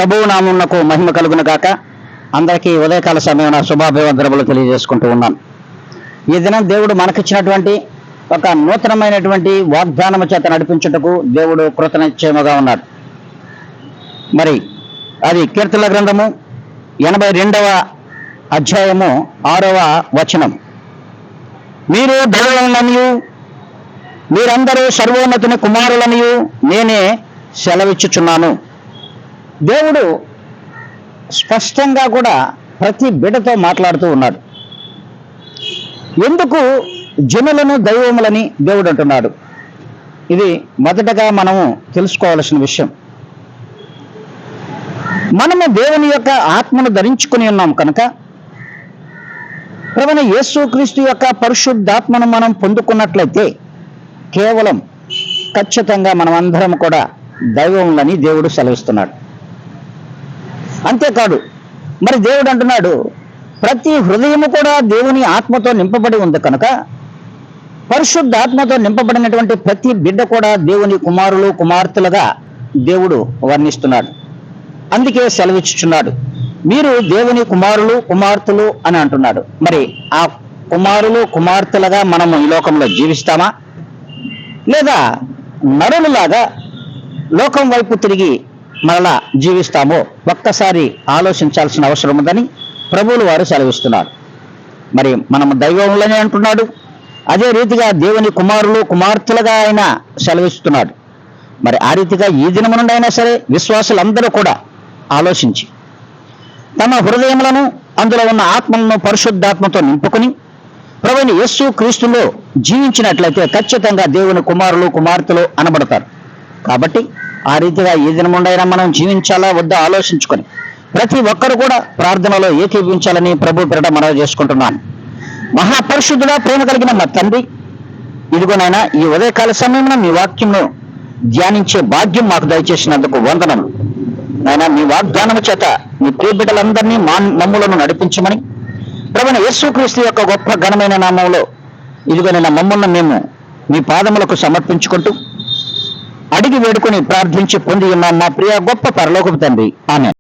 ప్రభువు నామమునకు మహిమ కలుగును గాక. అందరికీ ఉదయకాల సమయం శుభాభివందనములు తెలియజేసుకుంటూ ఉన్నాను. ఈ దినం దేవుడు మనకిచ్చినటువంటి ఒక నూతనమైనటువంటి వాగ్దానము చేత నడిపించుటకు దేవుడు కృతనిశ్చయముగా ఉన్నాడు. మరి అది కీర్తనల గ్రంథము 82వ అధ్యాయము 6వ వచనం. మీరు దైవములనియు మీరందరూ సర్వోన్నతుని కుమారులనియు నేనే సెలవిచ్చుచున్నాను. దేవుడు స్పష్టంగా కూడా ప్రతి బిడ్డతో మాట్లాడుతూ ఉన్నాడు. ఎందుకు జనులను దైవములని దేవుడు అంటున్నాడు? ఇది మొదటగా మనము తెలుసుకోవాల్సిన విషయం. మనము దేవుని యొక్క ఆత్మను ధరించుకుని ఉన్నాం కనుక ప్రభువైన యేసుక్రీస్తు యొక్క పరిశుద్ధాత్మను మనం పొందుకున్నట్లయితే కేవలం ఖచ్చితంగా మనం అందరం కూడా దైవములని దేవుడు సెలవిస్తున్నాడు. అంతేకాదు, మరి దేవుడు అంటున్నాడు ప్రతి హృదయము కూడా దేవుని ఆత్మతో నింపబడి ఉంది కనుక పరిశుద్ధాత్మతో నింపబడినటువంటి ప్రతి బిడ్డ కూడా దేవుని కుమారులు కుమార్తెలుగా దేవుడు వర్ణిస్తున్నాడు. అందుకే సెలవిచ్చుచున్నాడు, మీరు దేవుని కుమారులు కుమార్తెలు అని అంటున్నాడు. మరి ఆ కుమారులు కుమార్తెలుగా మనము ఈ లోకంలో జీవిస్తామా, లేదా నరులలాగా లోకం వైపు తిరిగి మరలా జీవిస్తామో ఒక్కసారి ఆలోచించాల్సిన అవసరం ఉందని ప్రభువులు వారు సెలవిస్తున్నారు. మరి మనము దైవములని అంటున్నాడు, అదే రీతిగా దేవుని కుమారులు కుమార్తెలుగా ఆయన సెలవిస్తున్నాడు. మరి ఆ రీతిగా ఈ దినము నుండి అయినా సరే విశ్వాసులందరూ కూడా ఆలోచించి తమ హృదయములను అందులో ఉన్న ఆత్మలను పరిశుద్ధాత్మతో నింపుకొని ప్రభువైన యేసు క్రీస్తులో జీవించినట్లయితే ఖచ్చితంగా దేవుని కుమారులు కుమార్తెలు అనబడతారు. కాబట్టి ఆ రీతిగా ఈ దినముండైనా మనం జీవించాలా వద్దా ఆలోచించుకొని ప్రతి ఒక్కరు కూడా ప్రార్థనలో ఏకీభవించాలని ప్రభు పేరిట మనవి చేసుకుంటున్నాను. మహాపరిశుద్ధుడా, ప్రేమ కలిగిన మా తండ్రి, ఇదిగోనైనా ఈ ఉదయకాల సమయంలో మీ వాక్యంను ధ్యానించే భాగ్యం మాకు దయచేసినందుకు వందనము. నాయన, మీ వాగ్దానము చేత మీ ప్రియ బిడ్డలందరినీ మమ్ములను నడిపించమని ప్రభువైన యేసుక్రీస్తు యొక్క గొప్ప ఘనమైన నామంలో ఇదిగోనైనా మమ్మల్ని మేము మీ పాదములకు సమర్పించుకుంటూ అడిగి వేడుకొని ప్రార్థించి పొంది ఉన్నాం మా ప్రియ గొప్ప పరలోకపు తండ్రి. ఆమేన్.